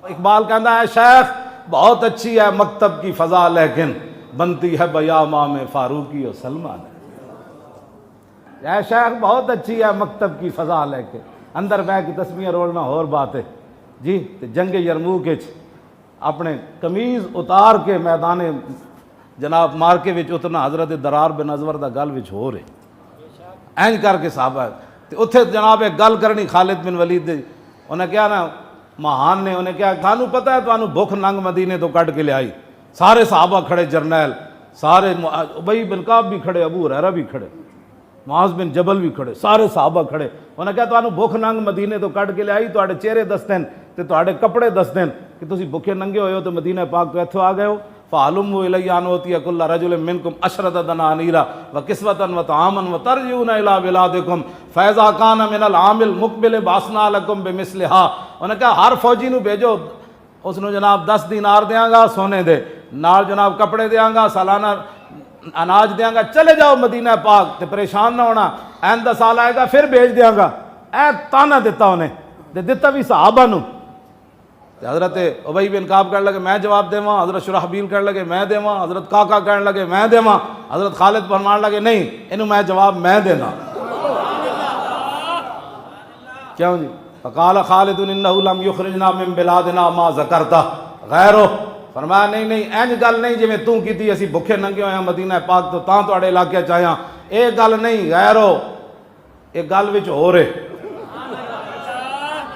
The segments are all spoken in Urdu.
اقبال کہتا ہے شیخ بہت اچھی ہے مکتب کی فضا لیکن بنتی ہے بیامام فاروقی و سلمان۔ اے شیخ بہت اچھی ہے مکتب کی فضا لیکن اندر بہ کے تسبیحاں رولنا اور بات ہے جی۔ تے جنگ یرموک وچ اپنے قمیض اتار کے میدان جناب مارکے وچ اتنا حضرت درار بن ازور دا گل وچ ہو رہے اینج کر کے صحابہ تے اتھے جناب ایک گل کرنی خالد بن ولید دی، انہیں کیا نا مہان نے انہیں کیا تھانوں پتہ ہے تھانوں بھوک ننگ مدینے تو کٹ کے لے آئی، سارے صحابہ کھڑے، جرنیل سارے، ابی بن کعب بھی کھڑے، ابو ہریرہ بھی کھڑے، معاذ بن جبل بھی کھڑے، سارے صحابہ کھڑے، انہیں کیا تھانوں بھوک ننگ مدینے تو کٹ کے لے آئی، تواڈے چہرے دسدن تے تواڈے کپڑے دسدن کہ تسی بھوکے ننگے ہوئے ہو تو مدینہ پاک تو ایتھوں آ گئے ہو۔ فَعَلُمُّ إِلَيَّ أَنْ أُوتِيَ كُلَّ رَجُلٍ مِّنْكُمْ عَشْرَةَ دَنَانِيرَ وَكِسْوَةً وَطَعَامًا وَتَرْجِعُونَ إِلَىٰ بِلَادِكُمْ فَإِذَا كَانَ مِنَ الْعَامِ الْمُقْبِلِ بَعَثْنَا لَكُمْ بِمِثْلِهَا۔ انہوں نے کہا ہر فوجی نو بھیجو، اس نو جناب 10 دینار دیاں گا سونے دے، نال جناب کپڑے دیاں گا، سالانہ اناج دیاں گا، چلے جاؤ مدینہ پاک تے پریشان نہ ہونا، آئندہ سال آئے گا پھر بھیج دیاں گا۔ اے تانا دیتا انہیں تے دیتا بھی صحابہ نو۔ حضرت ابی بن کعب کہنے لگے میں جواب دیواں، حضرت شرحبیل کہنے لگے میں دیواں، حضرت کاکا کہنے لگے میں دیواں، حضرت خالد فرمان لگے نہیں انہوں میں جواب میں دینا۔ کیوں جی؟ فقال خالد انہ لم یخرجنا من بلادنا ما ذکرتا غیرو، فرمایا نہیں نہیں اینج گل نہیں جی میں توں کیتی اسی بھکھے ننگے ہوئے ہیں مدینہ پاک تو تاں تواڈے علاقے چاہیاں، اے گل نہیں غیرو، اے گل وچ ہو رہے،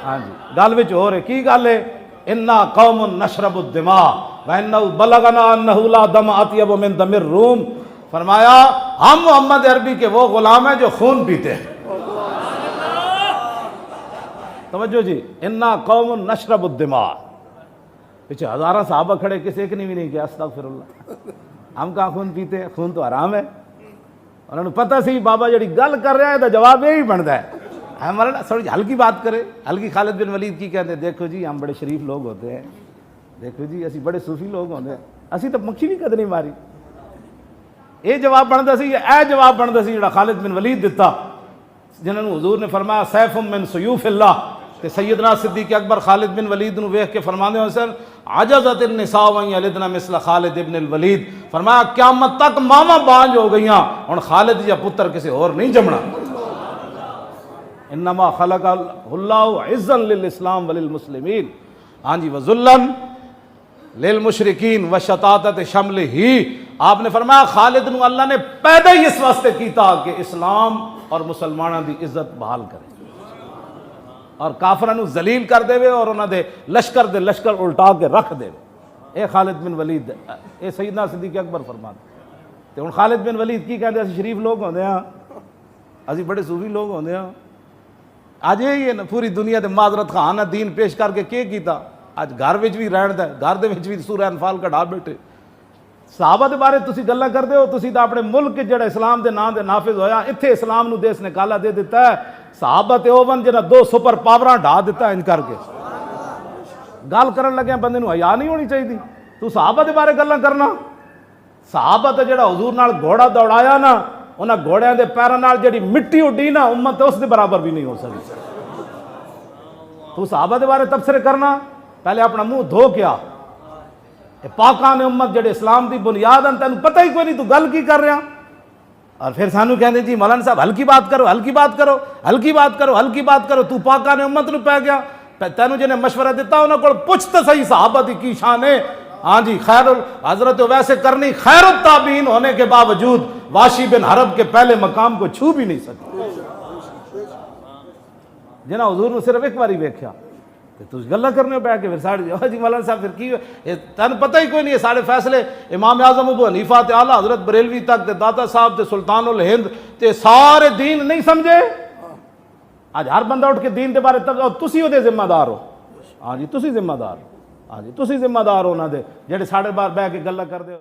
ہاں جی گل وچ ہو رہے، کی گل ہے؟ انا قوم نشرب الدماء وانہ بلغنا انہ لا دم اطیب من دم الروم، فرمایا ہم محمد عربی کے وہ غلام ہیں جو خون پیتے ہیں۔ توجہ جی، انا قوم نشرب الدماء، پیچھے ہزارہ صحابہ کھڑے، کسی ایک نے بھی نہیں کیا استغفر اللہ، ہم کہاں خون پیتے ہیں، خون تو حرام ہے۔ انہوں نے پتہ سی بابا جڑی گل کر رہا ہے تو جواب یہی بنتا ہے، ہمارا تھوڑی ہلکی بات کرے، ہلکی۔ خالد بن ولید کی کہتے ہیں دیکھو جی ہم بڑے شریف لوگ ہوتے ہیں، دیکھو جی اسی بڑے صوفی لوگ ہوتے ہیں، اسی تو مکھی بھی قد نہیں ماری۔ یہ جواب بنتا سی، اے جواب بنتا سی جڑا خالد بن ولید دیتا، جنہوں نے حضور نے فرمایا سیف من سیوف اللہ، کہ سیدنا صدیق اکبر خالد بن ولید نو ویکھ کے فرماندے ہو سر عجزت النساء وان یلدن مثل خالد بن الولید، فرمایا قیامت تک ماما بانج ہو گئیاں، ہن خالد یا پتر کسی اور نہیں جمنا۔ انما خلق اللہ عزا للاسلام وللمسلمین، ہاں جی وذلا للمشرکین وشتاتت شمل ہی، آپ نے فرمایا خالد نو اللہ نے پیدا ہی اس واسطے کیتا کہ اسلام اور مسلمانوں دی عزت بحال کرے اور کافراں نو ذلیل کر دے اور انہاں دے لشکر الٹا کے رکھ دے۔ اے خالد بن ولید، اے سیدنا صدیق اکبر فرماتے تے ہن خالد بن ولید کی کہندے اسی شریف لوگ ہوندے ہاں، اسی بڑے صوفی لوگ ہوندے ہاں۔ آج یہ نا پوری دنیا دے معذرت خانہ دین پیش کر کے کیتا، آج گھر وچ بھی رہن دا، گھر دے وچ بھی سورہ انفال کٹا بیٹھے۔ صحابہ دے بارے تسی گلاں کردے ہو، تسی تا اپنے ملک جڑا اسلام دے نام دے نافذ ہویا ایتھے اسلام نو دیس نکالا دے دیتا ہے، صحابہ تے اوون جنہاں 2 سپر پاوراں ڈھا دیتا ہے ان کر کے۔ گل کرن لگے بندے نو حیا نہیں ہونی چاہیے، تو صحابہ دے بارے گلاں کرنا، صحابہ تے جڑا حضور نال گھوڑا دوڑایا نا، انہاں گھوڑیاں دے پیراں نال جڑی مٹی اڈی نا امت اس دے برابر بھی نہیں ہو سکتی۔ تو صحابہ دے بارے تبصرے کرنا، پہلے اپنا منہ دھو کیا، پاکان امت جڑے اسلام دی بنیاد ہیں تینوں پتہ ہی کوئی نہیں تو گل کی کر رہا، اور پھر سانو کہندے جی مولانا صاحب ہلکی بات کرو، ہلکی بات کرو، ہلکی بات کرو، ہلکی بات کرو، تو پاکان امت نو پہ گیا، تینوں جنہیں مشورہ دیتا انہوں کو پوچھ تو صحیح صحابہ دی کی شان ہے۔ ہاں جی حضرت ویسے کرنی خیر التابعین ہونے کے باوجود واشی بن حرب کے پہلے مقام کو چھو بھی نہیں سکتے، جنہاں حضور نے صرف ایک باری ویکھیا تو گلا کرنے پہ کہ پھر ساڑھے جی مولانا صاحب پھر کی تین پتہ ہی کوئی نہیں ہے، سارے فیصلے امام اعظم ابو حنیفہ تے اعلیٰ حضرت بریلوی تک تے داتا صاحب تے سلطان الہند تے سارے دین نہیں سمجھے۔ آج ہر بندہ اٹھ کے دین دے بارے تسی دے ذمہ دار ہو، ہاں جی تسی ذمہ دار ہو، ہاں جی تسی ذمہ دار ہو انہاں دے جڑے ساڑھے بار بہ کے گلا کر دے ہو۔